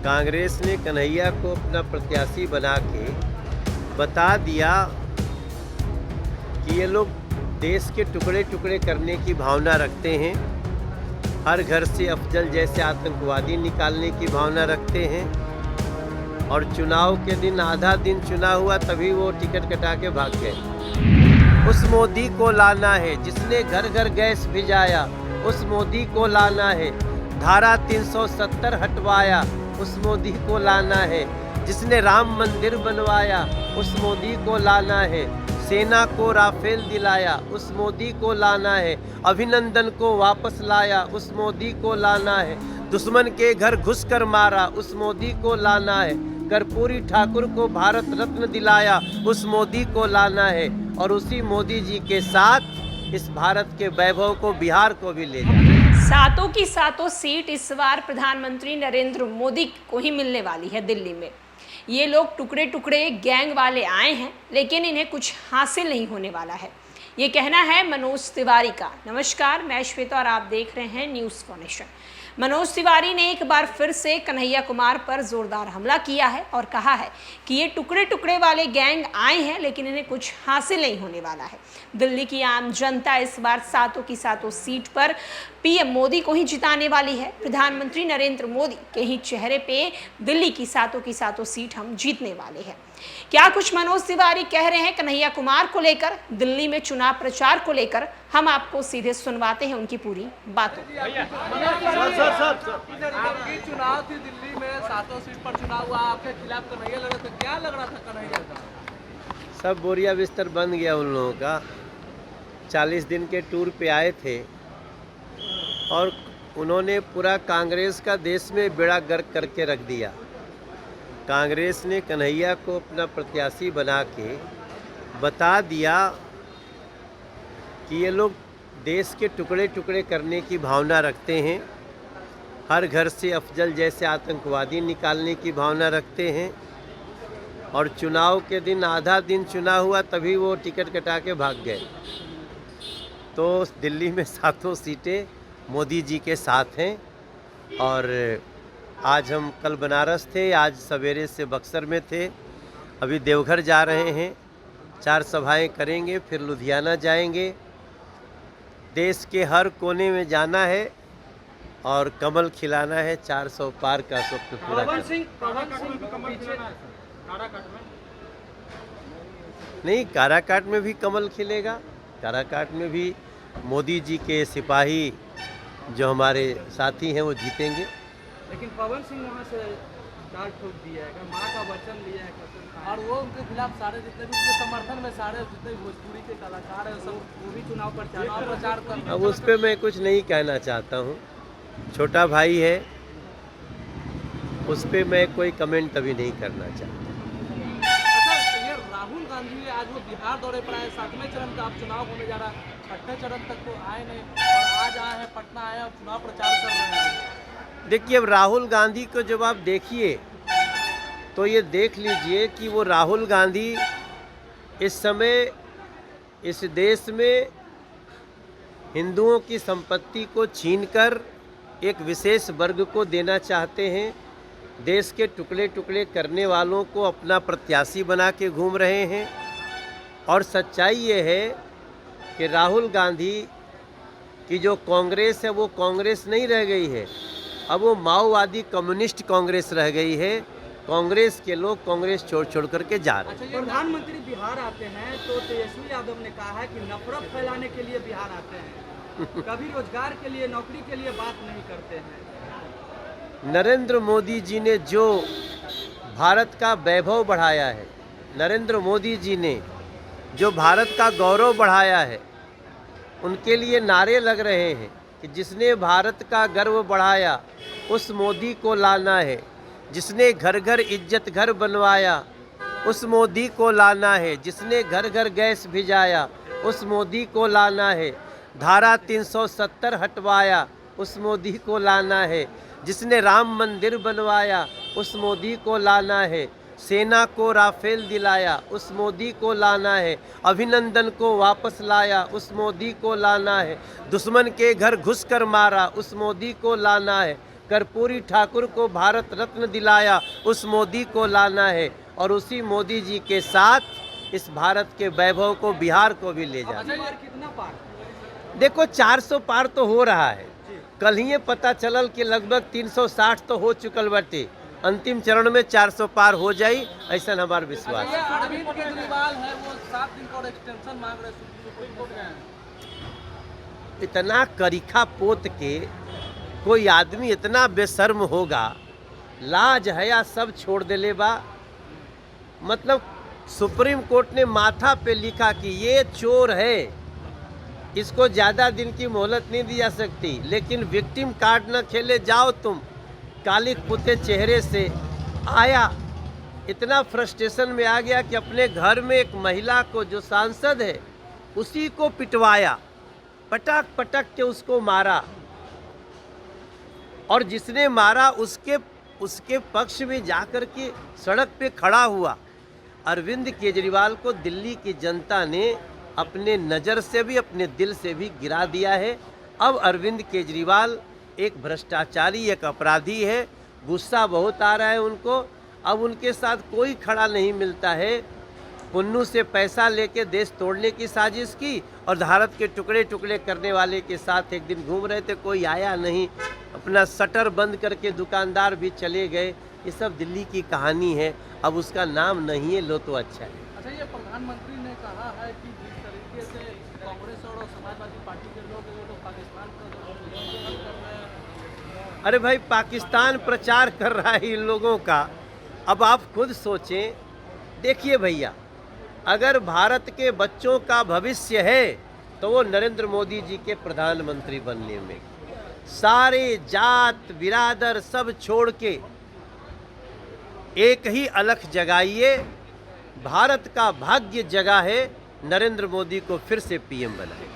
कांग्रेस ने कन्हैया को अपना प्रत्याशी बना के बता दिया कि ये लोग देश के टुकड़े टुकड़े करने की भावना रखते हैं, हर घर से अफजल जैसे आतंकवादी निकालने की भावना रखते हैं और चुनाव के दिन आधा दिन चुना हुआ तभी वो टिकट कटा के भाग गए। उस मोदी को लाना है जिसने घर घर गैस भिजाया, उस मोदी को लाना है। धारा 370 हटवाया, उस मोदी को लाना है। जिसने राम मंदिर बनवाया, उस मोदी को लाना है। सेना को राफेल दिलाया, उस मोदी को लाना है। अभिनंदन को वापस लाया, उस मोदी को लाना है। दुश्मन के घर घुसकर मारा, उस मोदी को लाना है। कर्पूरी ठाकुर को भारत रत्न दिलाया, उस मोदी को लाना है। और उसी मोदी जी के साथ इस भारत के वैभव को, बिहार को भी ले जाना। सातों की सातों सीट इस बार प्रधानमंत्री नरेंद्र मोदी को ही मिलने वाली है दिल्ली में। ये लोग टुकड़े टुकड़े गैंग वाले आए हैं, लेकिन इन्हें कुछ हासिल नहीं होने वाला है, ये कहना है मनोज तिवारी का। नमस्कार, मैं श्वेता और आप देख रहे हैं news for nation. Manoj Tiwari ने एक बार फिर से कन्हैया कुमार पर जोरदार हमला किया है और कहा है कि ये टुकड़े टुकड़े वाले गैंग आए हैं, लेकिन इन्हें कुछ हासिल नहीं होने वाला है। दिल्ली की आम जनता इस बार सातों की सातों सीट पर पीएम मोदी को ही जिताने वाली है। प्रधानमंत्री नरेंद्र मोदी के ही चेहरे पे दिल्ली की सातों सीट हम जीतने वाले हैं। क्या कुछ मनोज तिवारी कह रहे हैं कन्हैया कुमार को लेकर, दिल्ली में चुनाव प्रचार को लेकर, हम आपको सीधे सुनवाते हैं उनकी पूरी बातों। आपकी चुनाव थी दिल्ली में, सातों सीट पर चुनाव हुआ, आपके खिलाफ कन्हैया लड़ रहे थे, क्या लग रहा था कन्हैया का? सब बोरिया बिस्तर बन गया उन लोगों का। 40 दिन के टूर पे आए थे और उन्होंने पूरा कांग्रेस का देश में बेड़ा गर्क करके रख दिया। कांग्रेस ने कन्हैया को अपना प्रत्याशी बना के बता दिया कि ये लोग देश के टुकड़े टुकड़े करने की भावना रखते हैं, हर घर से अफजल जैसे आतंकवादी निकालने की भावना रखते हैं और चुनाव के दिन आधा दिन चुना हुआ तभी वो टिकट कटा के भाग गए। तो दिल्ली में सातों सीटें मोदी जी के साथ हैं और आज हम कल बनारस थे, आज सवेरे से बक्सर में थे, अभी देवघर जा रहे हैं, 4 सभाएं करेंगे, फिर लुधियाना जाएंगे। देश के हर कोने में जाना है और कमल खिलाना है। 400 पार का स्वप्न पूरा नहीं, काराकाट में भी कमल खिलेगा। काराकाट में भी मोदी जी के सिपाही जो हमारे साथी हैं वो जीतेंगे। लेकिन पवन सिंह वहाँ से दाल ठोक दिया है, माँ का वचन लिया है और वो उनके खिलाफ सारे जितने भी उनके समर्थन में सारे जितने भोजपुरी के कलाकार हैं सब वो भी चुनाव प्रचार कर रहे हैं। अब उस पर मैं कुछ नहीं कहना चाहता हूँ, छोटा भाई है, उस पर मैं कोई कमेंट अभी नहीं करना चाहता। अच्छा, ये राहुल गांधी आज वो बिहार दौरे पर आए, 7वें चरण का आप चुनाव होने जा रहा है, 6ठे चरण तक तो आए नहीं और आज आए हैं, पटना आए और चुनाव प्रचार कर रहे हैं। देखिए, अब राहुल गांधी को जब आप देखिए तो ये देख लीजिए कि वो राहुल गांधी इस समय इस देश में हिंदुओं की संपत्ति को छीनकर एक विशेष वर्ग को देना चाहते हैं। देश के टुकड़े टुकड़े करने वालों को अपना प्रत्याशी बना के घूम रहे हैं और सच्चाई ये है कि राहुल गांधी की जो कांग्रेस है वो कांग्रेस नहीं रह गई है, अब वो माओवादी कम्युनिस्ट कांग्रेस रह गई है। कांग्रेस के लोग कांग्रेस छोड़ छोड़ करके जा रहे हैं। अच्छा, प्रधानमंत्री बिहार आते हैं तो तेजस्वी यादव ने कहा है कि नफरत फैलाने के लिए बिहार आते हैं, कभी रोजगार के लिए, नौकरी के लिए बात नहीं करते हैं। नरेंद्र मोदी जी ने जो भारत का वैभव बढ़ाया है, नरेंद्र मोदी जी ने जो भारत का गौरव बढ़ाया है, उनके लिए नारे लग रहे हैं कि जिसने भारत का गर्व बढ़ाया उस मोदी को लाना है। जिसने घर घर इज्जत घर बनवाया उस मोदी को लाना है। जिसने घर घर गैस भिजाया उस मोदी को लाना है। धारा 370 हटवाया उस मोदी को लाना है। जिसने राम मंदिर बनवाया उस मोदी को लाना है। सेना को राफेल दिलाया उस मोदी को लाना है। अभिनंदन को वापस लाया उस मोदी को लाना है। दुश्मन के घर घुसकर मारा उस मोदी को लाना है। कर्पूरी ठाकुर को भारत रत्न दिलाया, उस मोदी को लाना है और उसी मोदी जी के साथ इस भारत के वैभव को, बिहार को भी ले जाना। अच्छा, ये कितना पार? देखो 400 पार तो हो रहा है, कल ही ये पता चलल कि लगभग 360 तो हो चुकल बाटे, अंतिम चरण में 400 पार हो जाई, ऐसा हमारा विश्वास अच्छा, है। ये अरविंद केजरीवाल है, वो 7 दिन का और एक्सटेंशन मांग रहे हैं सुप्रीम कोर्ट में। इतना करीखा पोत के कोई आदमी इतना बेशर्म होगा, लाज हया सब छोड़ देले बा। मतलब सुप्रीम कोर्ट ने माथा पे लिखा कि ये चोर है, इसको ज़्यादा दिन की मोहलत नहीं दी जा सकती, लेकिन विक्टिम कार्ड न खेले जाओ तुम। कालिक पुते चेहरे से आया, इतना फ्रस्ट्रेशन में आ गया कि अपने घर में एक महिला को, जो सांसद है, उसी को पिटवाया, पटक पटक के उसको मारा, और जिसने मारा उसके पक्ष में जाकर के सड़क पे खड़ा हुआ। अरविंद केजरीवाल को दिल्ली की जनता ने अपने नज़र से भी, अपने दिल से भी गिरा दिया है। अब अरविंद केजरीवाल एक भ्रष्टाचारी, एक अपराधी है, गुस्सा बहुत आ रहा है उनको। अब उनके साथ कोई खड़ा नहीं मिलता है। पुन्नू से पैसा लेके देश तोड़ने की साजिश की और भारत के टुकड़े टुकड़े करने वाले के साथ एक दिन घूम रहे थे, कोई आया नहीं, अपना शटर बंद करके दुकानदार भी चले गए। ये सब दिल्ली की कहानी है, अब उसका नाम नहीं है, लो तो अच्छा है। अच्छा, ये प्रधानमंत्री ने कहा है कि जिस तरीके से कांग्रेस और समाजवादी पार्टी के लोग वो लोग पाकिस्तान का प्रचार कर रहे हैं। अरे भाई, पाकिस्तान प्रचार कर रहा है इन लोगों का। अब आप खुद सोचें, देखिए भैया, अगर भारत के बच्चों का भविष्य है तो वो नरेंद्र मोदी जी के प्रधानमंत्री बनने में। सारे जात बिरादर सब छोड़ के एक ही अलख जगाइए, भारत का भाग्य जगा है, नरेंद्र मोदी को फिर से पीएम बनाए।